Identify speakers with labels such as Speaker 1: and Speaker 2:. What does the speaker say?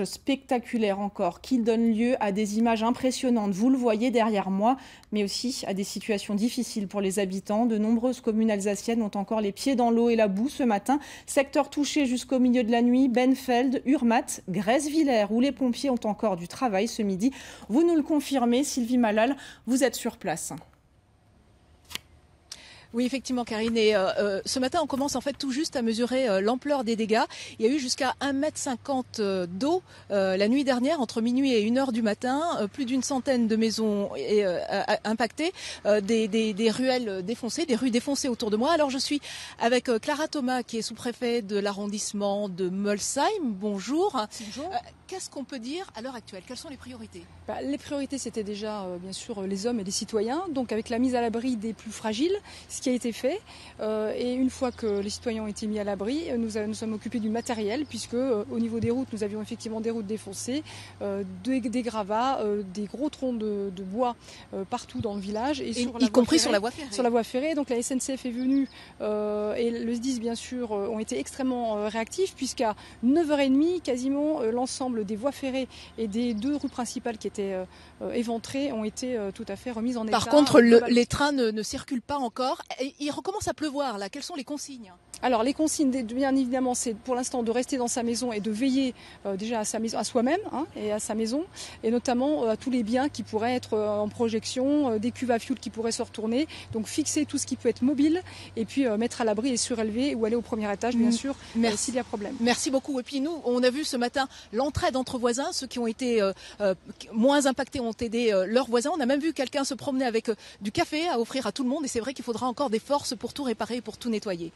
Speaker 1: Spectaculaire encore, qui donne lieu à des images impressionnantes, vous le voyez derrière moi, mais aussi à des situations difficiles pour les habitants. De nombreuses communes alsaciennes ont encore les pieds dans l'eau et la boue ce matin. Secteur touché jusqu'au milieu de la nuit, Benfeld, Urmat, Grèce-Villers, où les pompiers ont encore du travail ce midi. Vous nous le confirmez, Sylvie Malal, vous êtes sur place.
Speaker 2: Oui, effectivement, Karine. Et ce matin, on commence en fait tout juste à mesurer l'ampleur des dégâts. Il y a eu jusqu'à 1,50 m d'eau la nuit dernière, entre minuit et 1 h du matin. Plus d'une centaine de maisons impactées, des ruelles défoncées, des rues défoncées autour de moi. Alors, je suis avec Clara Thomas, qui est sous-préfet de l'arrondissement de Molsheim. Bonjour.
Speaker 3: Bonjour.
Speaker 2: Qu'est-ce qu'on peut dire à l'heure actuelle? Quelles sont les priorités?
Speaker 3: Les priorités, c'était déjà, bien sûr, les hommes et les citoyens. Donc, avec la mise à l'abri des plus fragiles, ce qui a été fait. Et une fois que les citoyens ont été mis à l'abri, nous sommes occupés du matériel, puisque au niveau des routes, nous avions effectivement des routes défoncées, des gravats, des gros troncs de bois partout dans le village.
Speaker 2: Y compris sur la voie ferrée.
Speaker 3: Sur la voie ferrée. Donc, la SNCF est venue et le SDIS, bien sûr, ont été extrêmement réactifs, puisqu'à 9h30, quasiment l'ensemble des voies ferrées et des 2 rues principales qui étaient éventrées ont été tout à fait remises en état.
Speaker 2: Par contre, les trains ne circulent pas encore. Il recommence à pleuvoir là. Quelles sont les consignes?
Speaker 3: Alors les consignes, bien évidemment, c'est pour l'instant de rester dans sa maison et de veiller déjà à sa maison, à soi-même et à sa maison, et notamment à tous les biens qui pourraient être en projection, des cuves à fioul qui pourraient se retourner. Donc fixer tout ce qui peut être mobile et puis mettre à l'abri et surélever ou aller au premier étage, bien sûr, s'il y a problème.
Speaker 2: Merci beaucoup. Et puis nous, on a vu ce matin l'entraide entre voisins. Ceux qui ont été moins impactés ont aidé leurs voisins. On a même vu quelqu'un se promener avec du café à offrir à tout le monde. Et c'est vrai qu'il faudra encore des forces pour tout réparer et pour tout nettoyer.